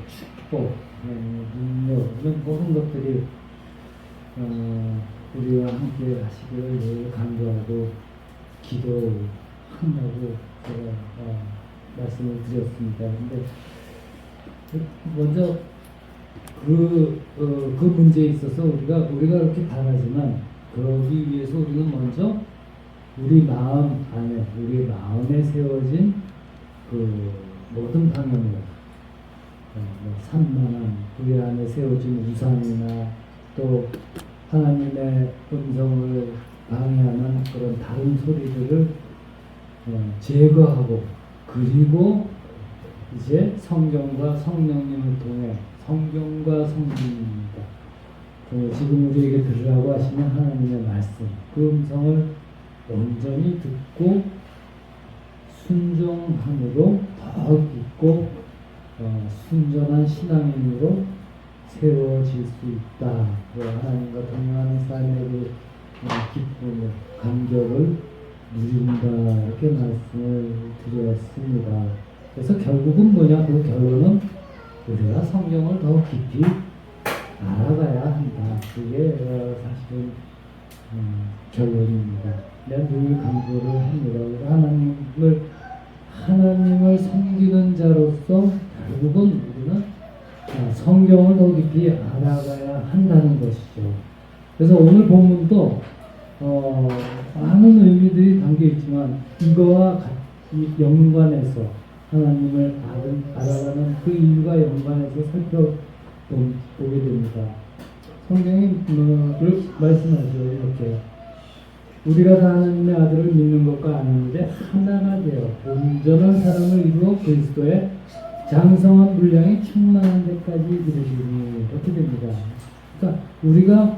축복, 능력 이런 모든 것들이 우리와 함께 하시기를 늘 간구하고 기도한다고 제가 말씀을 드렸습니다. 근데 먼저 그 문제에 있어서 우리가 그렇게 바라지만 그러기 위해서 우리는 먼저 우리 마음 안에 우리 마음에 세워진 그 모든 방향을 산만한 우리 안에 세워진 우상이나 또 하나님의 음성을 방해하는 그런 다른 소리들을 제거하고 그리고 이제 성경과 성령님을 통해 성경과 성령입니다. 지금 우리에게 들으라고 하시는 하나님의 말씀 그 음성을 온전히 듣고 순종함으로 더 깊고 순전한 신앙인으로 세워질 수 있다. 하나님과 동행하는 삶의 그 기쁨을 감격을 누린다 이렇게 말씀을 드렸습니다. 그래서 결국은 뭐냐? 그 결론은 우리가 성경을 더 깊이 알아가야 한다. 그게 사실은 결론입니다. 내가 늘 강조를 합니다. 하나님을 섬기는 자로서 결국은 우리는 성경을 더 깊이 알아가야 한다는 것이죠. 그래서 오늘 본문도 많은 의미들이 담겨 있지만 이거와 연관해서 하나님을 알아가는 그 이유가 연관해서 살펴보게 됩니다. 성경이 말씀하죠. 이렇게 우리가 다 하나님의 아들을 믿는 것과 아는데 하나가 되어 온전한 사람을 이루어 그리스도의 장성한 분량이 충만한 데까지 이르리니 이렇게 됩니다. 그러니까 우리가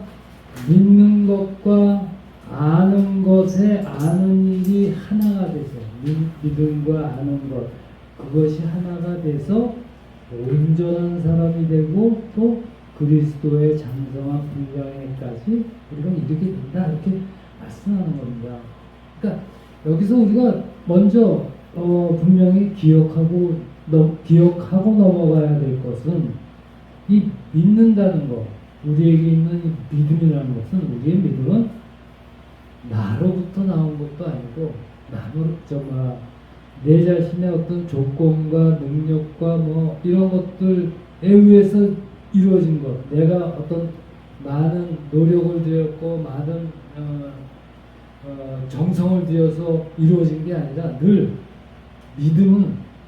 믿는 것과 아는 것에 아는 일이 하나가 돼서 믿음과 아는 것 그것이 하나가 돼서 온전한 사람이 되고 또 그리스도의 장성한 분량에까지 우리가 이르게 된다 이렇게 말씀하는 겁니다. 그러니까 여기서 우리가 먼저 분명히 기억하고 넘어가야 될 것은 이 믿는다는 것, 우리에게 있는 이 믿음이라는 것은 우리의 믿음은 나로부터 나온 것도 아니고 내 자신의 어떤 조건과 능력과 뭐 이런 것들에 의해서 이루어진 것, 내가 어떤 많은 노력을 들였고 많은 정성을 들여서 이루어진 게 아니라 늘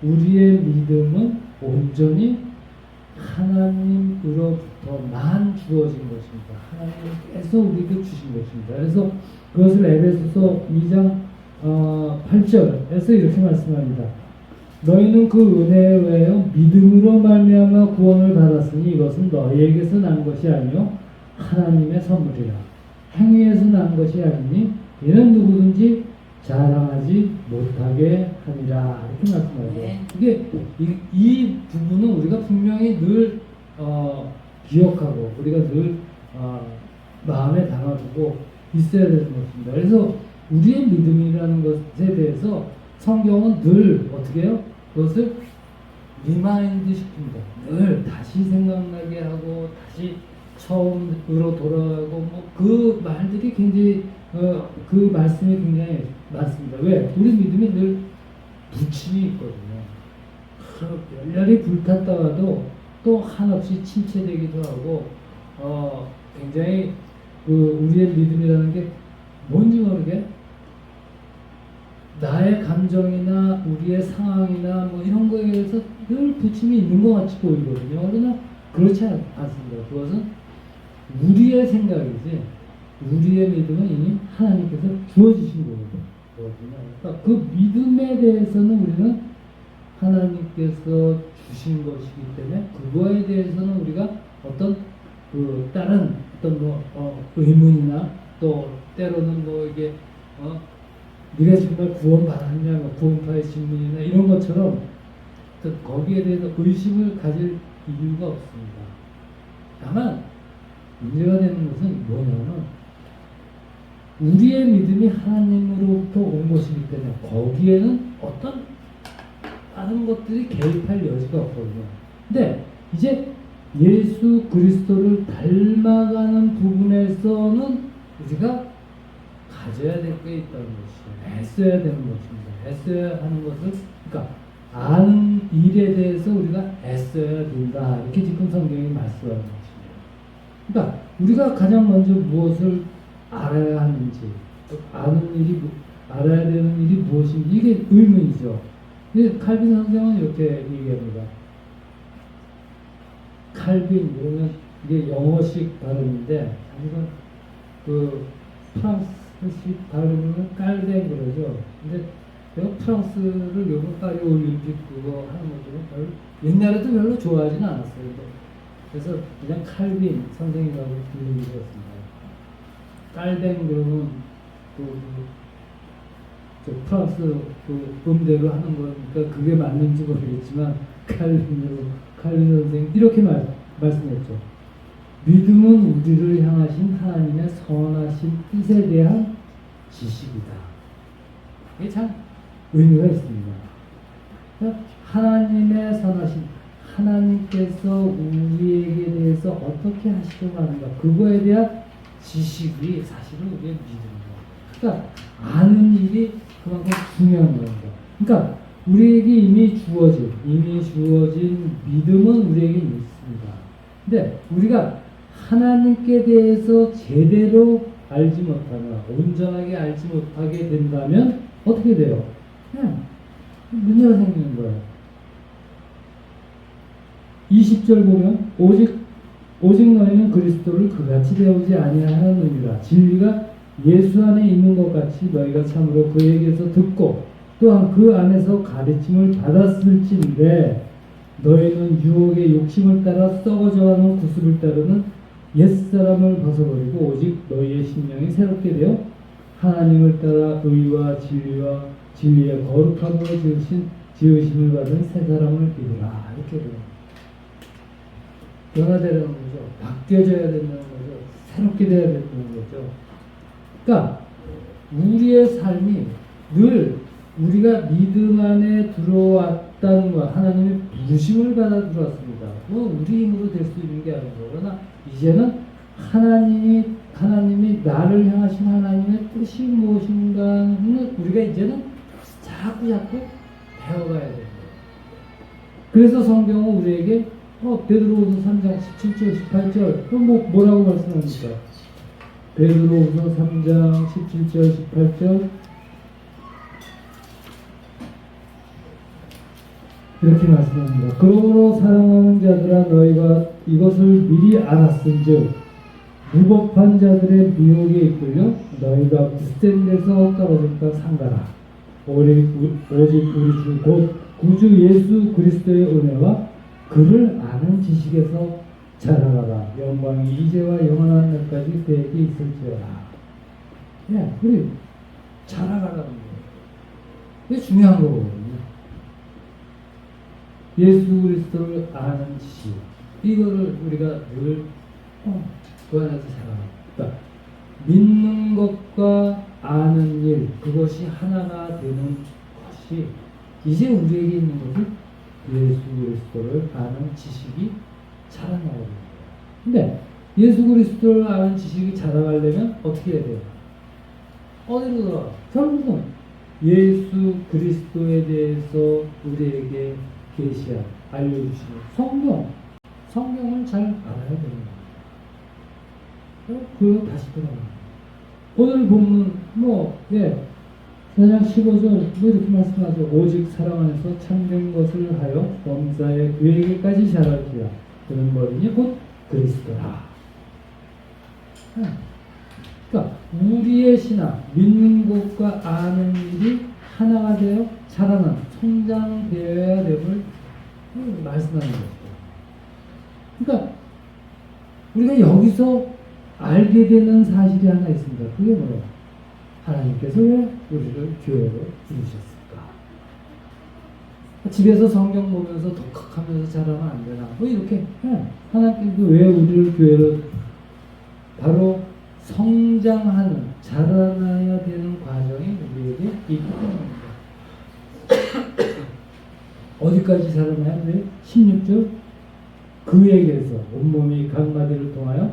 우리의 믿음은 온전히 하나님으로부터만 주어진 것입니다. 하나님께서 우리에게 주신 것입니다. 그래서 그것을 에베소서 2장 8절에서 이렇게 말씀합니다. 너희는 그 은혜에 의하여 믿음으로 말미암아 구원을 받았으니 이것은 너희에게서 난 것이 아니요 하나님의 선물이라. 행위에서 난 것이 아니니 이는 누구든지 자랑하지 못하게 하니라 이렇게 말씀하죠. 네. 이게 이 부분은 우리가 분명히 늘 기억하고 우리가 늘 마음에 담아두고 있어야 되는 것입니다. 그래서 우리의 믿음이라는 것에 대해서 성경은 늘 어떻게 해요? 그것을 리마인드 시킵니다. 늘 다시 생각나게 하고 다시 처음으로 돌아가고 뭐 그 말들이 굉장히 그 말씀이 굉장히 많습니다. 왜? 우리 믿음이 늘 부침이 있거든요. 열렬히 불탔다가도 또 한없이 침체되기도 하고 굉장히 우리의 믿음이라는 게 뭔지 모르게 나의 감정이나 우리의 상황이나 뭐 이런 거에 대해서 늘 부침이 있는 것 같이 보이거든요. 그러나 그렇지 않습니다. 그것은 우리의 생각이지 우리의 믿음은 이미 하나님께서 주어주신 거거든요. 그러니까 그 믿음에 대해서는 우리는 하나님께서 주신 것이기 때문에 그거에 대해서는 우리가 어떤 다른 어떤 의문이나 또 때로는 이게 네가 정말 구원받았냐 구원파의 질문이나 이런 것처럼 거기에 대해서 의심을 가질 이유가 없습니다. 다만 문제가 되는 것은 뭐냐면 우리의 믿음이 하나님으로부터 온 것이기 때문에 거기에는 어떤 다른 것들이 개입할 여지가 없거든요. 근데 이제 예수 그리스도를 닮아가는 부분에서는 우리가 가져야 될 게 있다는 것이죠. 애써야 되는 것입니다. 애써야 하는 것을, 그러니까 아는 일에 대해서 우리가 애써야 된다. 이렇게 지금 성경이 말씀하는 것입니다. 그러니까 우리가 가장 먼저 무엇을 알아야 하는지, 아는 일이, 알아야 되는 일이 무엇인지, 이게 의문이죠. 근데 칼빈 선생은 이렇게 얘기합니다. 칼빈, 그러면 이게 영어식 발음인데, 사실은 그 프랑스식 발음은 깔뱅 그러죠. 근데 내가 프랑스를 요번까지 올림픽 그거 하는 것들은 별로, 옛날에도 별로 좋아하진 않았어요. 그래서 그냥 칼빈 선생이라고 부르기 그렇습니다. 깔뱅 그러면 저 프랑스 그 음대로 하는 거니까 그게 맞는지 모르겠지만 칼빈 선생 이렇게 말씀했죠. 믿음은 우리를 향하신 하나님의 선하신 뜻에 대한 지식이다. 이게 참 의미가 있습니다. 하나님의 선하신, 하나님께서 우리에게 대해서 어떻게 하시려고 하는가, 그거에 대한 지식이 사실은 우리의 믿음이에요. 그러니까 아는 일이 그만큼 중요한 겁니다. 그러니까 우리에게 이미 주어진 믿음은 우리에게 있습니다. 근데 우리가 하나님께 대해서 제대로 알지 못하거나 온전하게 알지 못하게 된다면 어떻게 돼요? 그냥 문제가 생기는 거예요. 20절 보면 오직 너희는 그리스도를 그같이 배우지 아니하느니라. 진리가 예수 안에 있는 것 같이 너희가 참으로 그에게서 듣고 또한 그 안에서 가르침을 받았을진데 너희는 유혹의 욕심을 따라 썩어져가는 구습을 따르는 옛사람을 벗어버리고 오직 너희의 심령이 새롭게 되어 하나님을 따라 의와 진리의 거룩함으로 지으심을 받은 새 사람을 입으라. 이렇게 돼요. 변화되는 거죠. 바뀌어져야 된다는 거죠. 새롭게 돼야 된다는 거죠. 그러니까 우리의 삶이 늘 우리가 믿음 안에 들어왔다는 것, 하나님의 부르심을 받아 들어왔습니다. 뭐 우리 힘으로 될 수 있는 게 아니고, 그러나 이제는 하나님이 나를 향하신 하나님의 뜻이 무엇인가는 우리가 이제는 자꾸 배워가야 됩니다. 그래서 성경은 우리에게 베드로후서 3장 17절 18절 뭐라고 말씀합니까? 베드로후서 3장 17절 18절 이렇게 말씀합니다. 그러므로 사랑하는 자들아 너희가 이것을 미리 알았은즉 무법한 자들의 미혹에 이끌려 너희가 굳센 데서 떨어질까 삼가라. 오직 우리 주 곧 구주 예수 그리스도의 은혜와 그를 아는 지식에서 자라가라. 영광이 이제와 영원한 날까지 그에게 있을지어다. 우리 자라가라는 거예요. 이게 중요한 거거든요. 예수 그리스도를 아는 지식, 이거를 우리가 늘 그 안에서 살아갑니다. 믿는 것과 아는 일, 그것이 하나가 되는 것이 이제 우리에게 있는 것을 예수 그리스도를 아는 지식이 자라나야 됩니다. 근데 예수 그리스도를 아는 지식이 자라가려면 어떻게 해야 돼요? 어디로 들어가? 결국은 예수 그리스도에 대해서 우리에게 계시한, 알려주시는 성경을 잘 알아야 됩니다. 그리고 다시 돌아갑니다. 오늘 본문 4장 15절 이렇게 말씀하죠. 오직 사랑 안에서 참된 것을 하여 범사에 그에게까지 자랄지라. 그는 뭐니? 곧 그리스도라. 그러니까 우리의 신앙, 믿는 것과 아는 일이 하나가 되어 자라는, 성장되어야 됨을 말씀하는 것이죠. 그러니까 우리가 여기서 알게 되는 사실이 하나 있습니다. 그게 뭐예요? 하나님께서 왜 우리를 교회로 부르셨을까? 집에서 성경 보면서 독학하면서 자라면 안 되나? 이렇게 하나님께서 왜 우리를 교회로, 바로 성장하는, 자라나야 되는 과정이 우리에게 있기 때문입니다. 어디까지 자라나요? 16절 그에게서 온몸이 각 마디를 통하여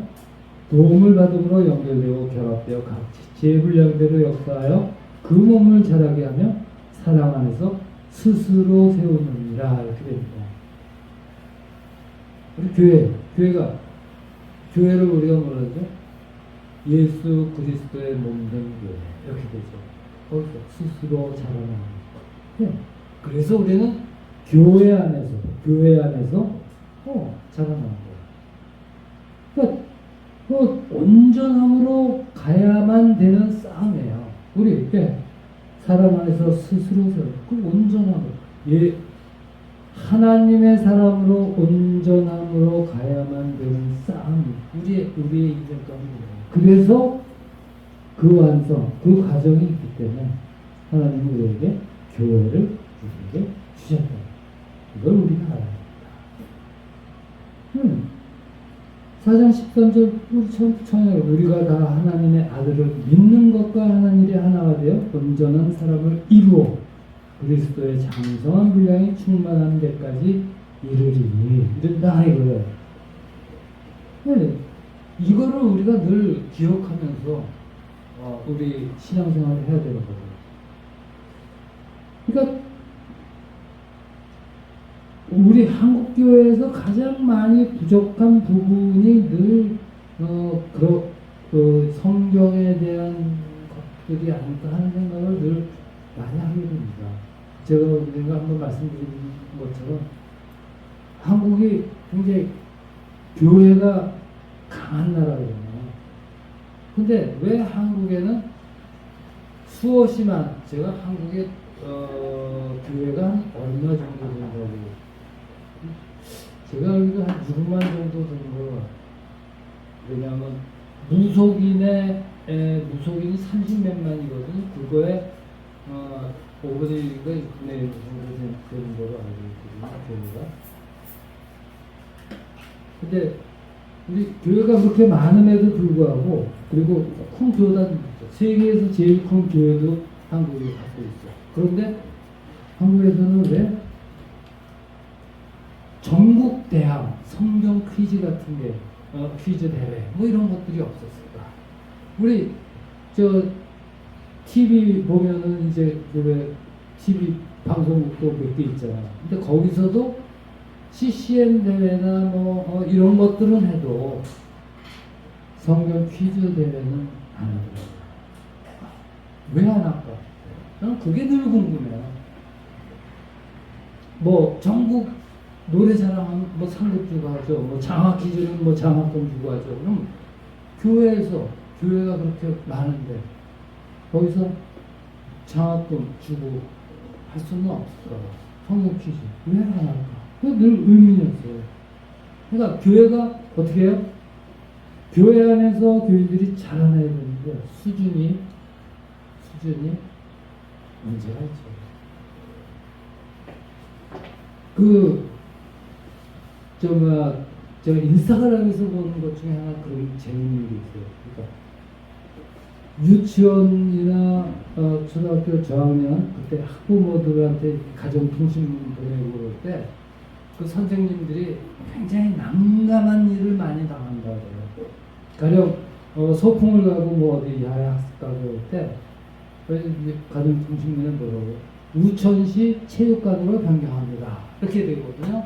도움을 받음으로 연결되고 결합되어 각 제분량대로 역사하여 그 몸을 자라게 하며 사랑 안에서 스스로 세우느니라. 이렇게 됩니다. 우리 교회를 우리가 뭐라 하죠? 예수 그리스도의 몸 된 교회 이렇게 되죠. 거기서 스스로 자라나는 거예요. 그래서 우리는 교회 안에서 자라나는 거예요. 그러니까 그 온전함으로 가야만 되는 싸움이에요. 우리 사람 안에서 스스로 그 온전함으로 하나님의 사람으로 온전함으로 가야만 되는 싸움. 우리의 인생 가운데. 그래서 그 완성, 그 과정이 있기 때문에 하나님은 우리에게 교회를 우리에게 주셨다. 이걸 우리가 알아야 합니다. 4장 13절 우리 청하여 우리가 다 하나님의 아들을 믿는 것과 하나님의 하나가 되어 온전한 사람을 이루어 그리스도의 장성한 분량이 충만한 데까지 이르리니 이른다 이거예요. 이거를 우리가 늘 기억하면서 우리 신앙생활을 해야 되는 거예요. 그러니까 우리 한국 교회에서 가장 많이 부족한 부분이 늘 성경에 대한 것들이 아닐까 하는 생각을 늘 많이 하게 됩니다. 제가 언젠가 한번 말씀드린 것처럼 한국이 굉장히 교회가 강한 나라거든요. 근데 왜 한국에는 제가 한국의 교회가 한 얼마 정도 된다고 제가 알기로 한 6만 정도 되는 거 같아요. 왜냐하면 무속인이 30몇만이거든요. 그거에 5분의 1가 되는 거로 알고 있거든요. 근데 우리 교회가 그렇게 많음에도 불구하고 그리고 큰 교단도 있죠. 세계에서 제일 큰 교회도 한국이 갖고 있어요. 그런데 한국에서는 왜 전국 대항 성경 퀴즈 같은 게 퀴즈 대회 뭐 이런 것들이 없었을까? 우리 TV 보면은 이제 왜 TV 방송국도 몇 개 있잖아요. 근데 거기서도 CCM 대회나 이런 것들은 해도 성경 퀴즈 대회는 안 하더라고요. 왜 안 할까? 저는 그게 늘 궁금해요. 전국 노래자랑 상급 주고 하죠. 장학 퀴즈는 장학금 주고 하죠. 그럼 교회가 그렇게 많은데 거기서 장학금 주고 할 수는 없을까? 성경 퀴즈 왜 안 할까? 늘 의문이었어요. 그러니까 교회가 어떻게 해요? 교회 안에서 교인들이 자라나야 되는데 수준이 문제가 있죠. 제가 인스타그램에서 보는 것 중에 하나 그런 재밌는 게 있어요. 그러니까 유치원이나 초등학교 저학년 그때 학부모들한테 가정통신 보내고 그럴 때 그 선생님들이 굉장히 난감한 일을 많이 당한다 그래요. 가령 소풍을 가고 어디 야외학습 가고 할 때 가정통신문에 뭐라고 우천시 체육관으로 변경합니다. 이렇게 되거든요.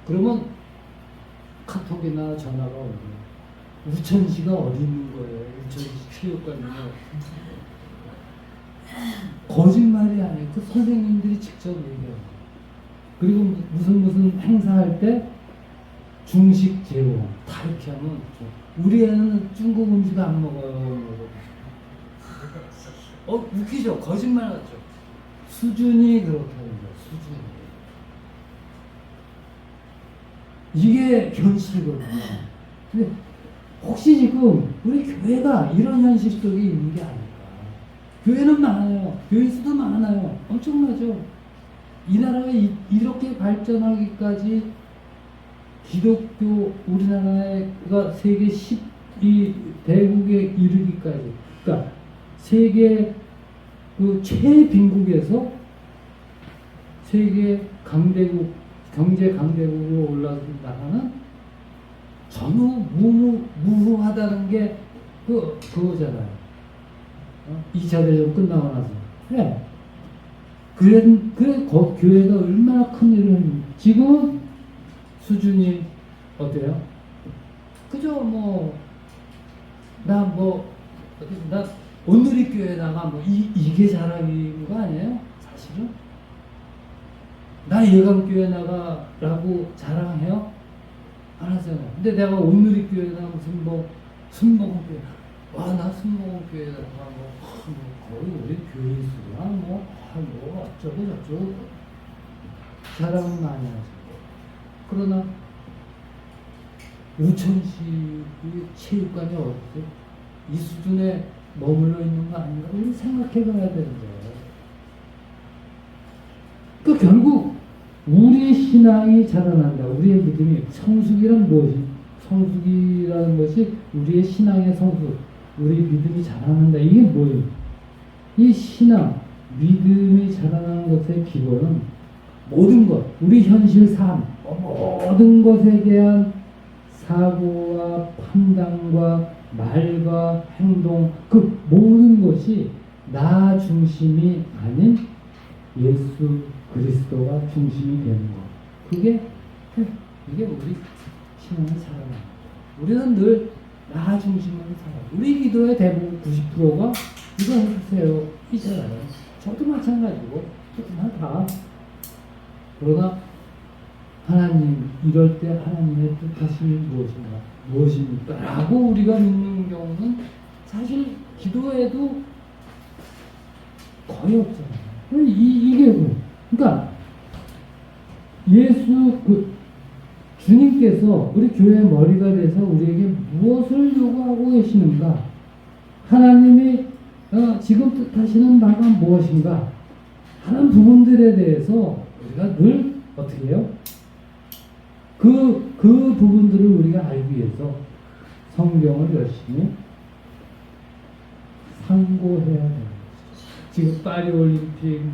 그러면 카톡이나 전화가 오고 우천시가 어디 있는 거예요? 우천시 체육관이요. 거짓말이 아니에요. 그 선생님들이 직접 얘기해요. 그리고 무슨 행사할 때 중식 제공 다 이렇게 하면 우리 애는 중국 음식 안 먹어요. 웃기죠? 거짓말 같죠? 수준이 그렇게 하는 거예요. 수준이. 이게 현실이거든요. 근데 혹시 지금 우리 교회가 이런 현실 속에 있는 게 아닐까? 교회는 많아요. 교인 수도 많아요. 엄청나죠? 이 나라가 이렇게 발전하기까지 기독교 우리나라가 세계 12대국에 이르기까지 그러니까 세계 최빈국에서 세계 강대국 경제 강대국으로 올라가는 전무후무하다는 게 그거잖아요. 2차 대전 끝나고 나서. 네. 그래, 교회가 얼마나 큰 일을 했는지. 지금 수준이 어때요? 그죠, 나 오늘의 교회다가 이게 자랑인 거 아니에요? 사실은? 나 예감교회 나가라고 자랑해요? 안 하잖아요. 근데 내가 오늘의 교회나 무슨 순복음교회, 나 순복음교회다가 거의 우리 교회수가 어쩌고 저쩌고 자랑은 많이 하죠. 그러나 우천시 체육관이 어디 이 수준에 머물러 있는 거 아닌가? 우리 생각해 봐야 되는데. 결국 우리 신앙이 자라난다. 우리의 믿음이 성숙이란 무엇이? 성숙이라는 것이 우리의 신앙의 성숙, 우리 믿음이 자라난다. 이게 뭐예요? 이 신앙, 믿음이 자라나는 것의 기본은 모든 것, 우리 현실 삶, 모든 것에 대한 사고와 판단과 말과 행동, 그 모든 것이 나 중심이 아닌 예수 그리스도가 중심이 되는 것. 이게 우리 신앙의 살아가는 거죠. 우리는 늘 나 중심으로 살아요. 우리 기도의 대부분 90%가 이거 해주세요. 이잖아요. 저도 마찬가지고, 다. 그러나 하나님, 이럴 때 하나님의 뜻하심이 무엇입니까? 라고 우리가 묻는 경우는 사실 기도에도 거의 없잖아요. 이게 그러니까 주님께서 우리 교회의 머리가 돼서 우리에게 무엇을 요구하고 계시는가? 하나님이 지금 뜻하시는 바가 무엇인가? 하는 부분들에 대해서 우리가 늘 어떻게 해요? 그 부분들을 우리가 알기 위해서 성경을 열심히 상고해야 되는 거죠. 지금 파리올림픽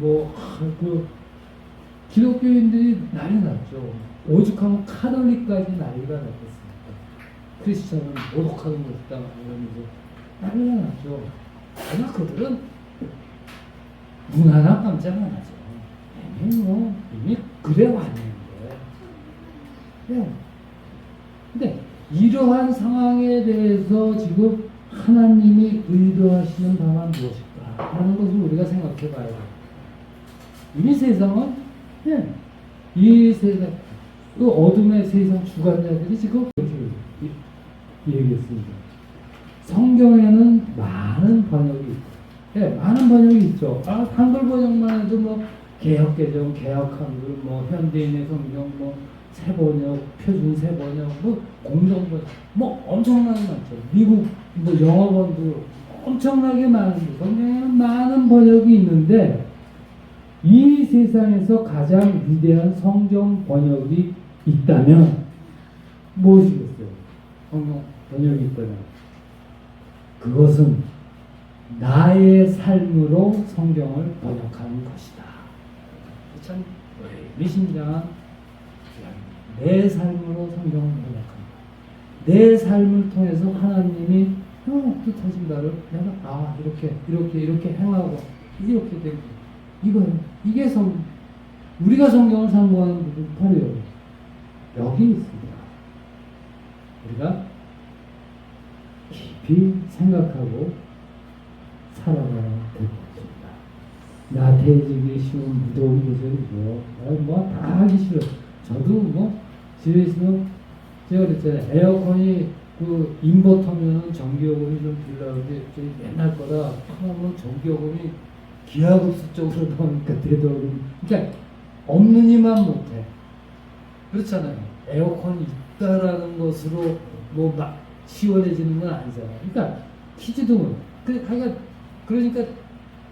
기독교인들이 난리 났죠. 오죽하면 카톨릭까지 난리가 났겠습니까? 크리스천은 모독하는 것이다 이러면서 난리가 났죠. 그러나 그들은 눈 하나 깜짝 안 하죠. 이미 그래 왔는데. 네. 근데 이러한 상황에 대해서 지금 하나님이 의도하시는 바가 무엇일까 하는 것을 우리가 생각해 봐야 돼요. 이미 세상은 이 세상, 그 어둠의 세상 주관자들이 지금 이렇게 얘기했습니다. 성경에는 많은 번역이 있고, 많은 번역이 있죠. 한글 번역만 해도 개혁개정, 개혁한글, 현대인의 성경, 새번역, 표준 새번역, 공정번역, 엄청나게 많죠. 미국 영어본도 엄청나게 많은데 성경에는 많은 번역이 있는데 이 세상에서 가장 위대한 성경 번역이 있다면 무엇이겠어요? 성경 번역이 있다면 그것은 나의 삶으로 성경을 번역하는 것이다. 참 미심장한 내 삶으로 성경을 번역한다. 내 삶을 통해서 하나님이 뜻하신 바를 내가 이렇게 행하고 이렇게 되고 이게 우리가 성경을 상고하는 부분 바로 여기 있습니다. 우리가 깊이 생각하고 살아가야 될 것입니다. 나태해지기 쉬운 무더운 계절이죠. 다 하기 싫어. 저도 집에 있으면 제가 그랬잖아요. 에어컨이 인버터면은 전기요금이 좀 들라는데 옛날 거라 하면 전기요금이 기하급수 쪽으로 나오니까 되더라고요. 그러니까 없는 이만 못해. 그렇잖아요. 에어컨이 있다라는 것으로 막 시원해지는 건 아니잖아요. 그러니까 키지도 못. 그러니까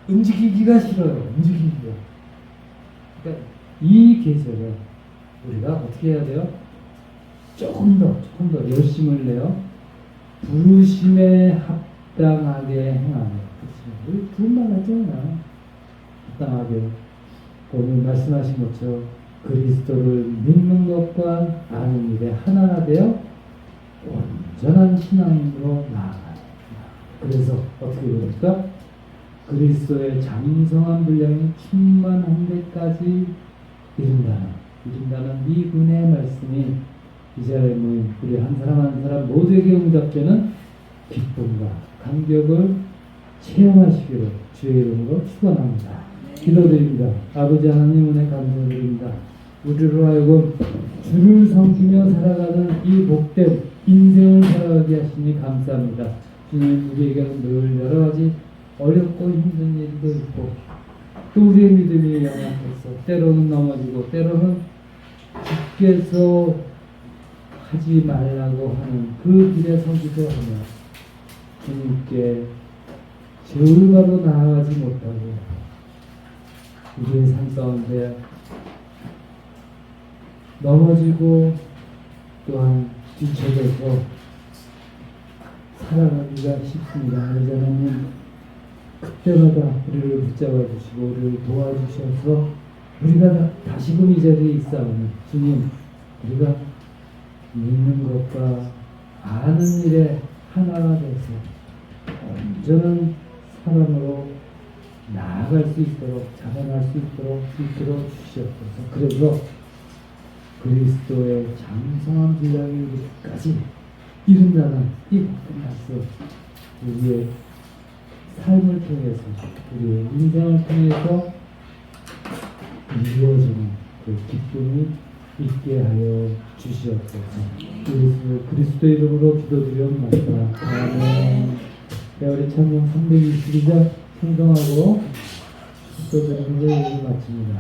움직이기가 싫어요. 그러니까 이 계절에 우리가 어떻게 해야 돼요? 조금 더 열심을 내요. 부르심에 합당하게 행하며. 우리 그런 말 하잖아요. 합당하게. 오늘 말씀하신 것처럼 그리스도를 믿는 것과 아는 일에 하나가 되어 온전한 신앙으로 나아가요. 그래서 어떻게 됩니까? 그리스도의 장성한 분량이 충만한 데까지 이른다는 이 은혜의 말씀이 이 자리에 모인 우리 한 사람 한 사람 모두에게 응답되는 기쁨과 감격을 체험하시기를 주의 이름으로 축원합니다. 기도드립니다. 아버지 하나님 은혜 감사드립니다. 우리로 하여금 주를 섬기며 살아가는 이 복된 인생을 살아가게 하시니 감사합니다. 주님, 우리에게는 늘 여러 가지 어렵고 힘든 일도 있고 또 우리의 믿음이 연약해서 때로는 넘어지고 때로는 주께서 하지 말라고 하는 그 길에 서기도 하며 주님께 죄를 바로 나아가지 못하고 우리의 삶 가운데 넘어지고 또한 뒤쳐져서 살아가기가 쉽습니다. 그래서 하나님 그때마다 우리를 붙잡아 주시고 우리를 도와주셔서 우리가 다시금 이 자리에 있사오니 주님, 우리가 믿는 것과 아는 일에 하나가 돼서 온전한 사람으로 나아갈 수 있도록 자라날 수 있도록 이끌어 주시옵소서. 그래서 그리스도의 장성한 분량이 우리까지 이룬다는 이 복된 말씀, 우리의 삶을 통해서 우리의 인생을 통해서 이루어지는 그 기쁨이 있게 하여 주시옵소서. 그리스도 이름으로 기도드리옵나이다. 아멘. 네, 우리 찬양 322장 찬송하고 기도드리는 걸 마칩니다.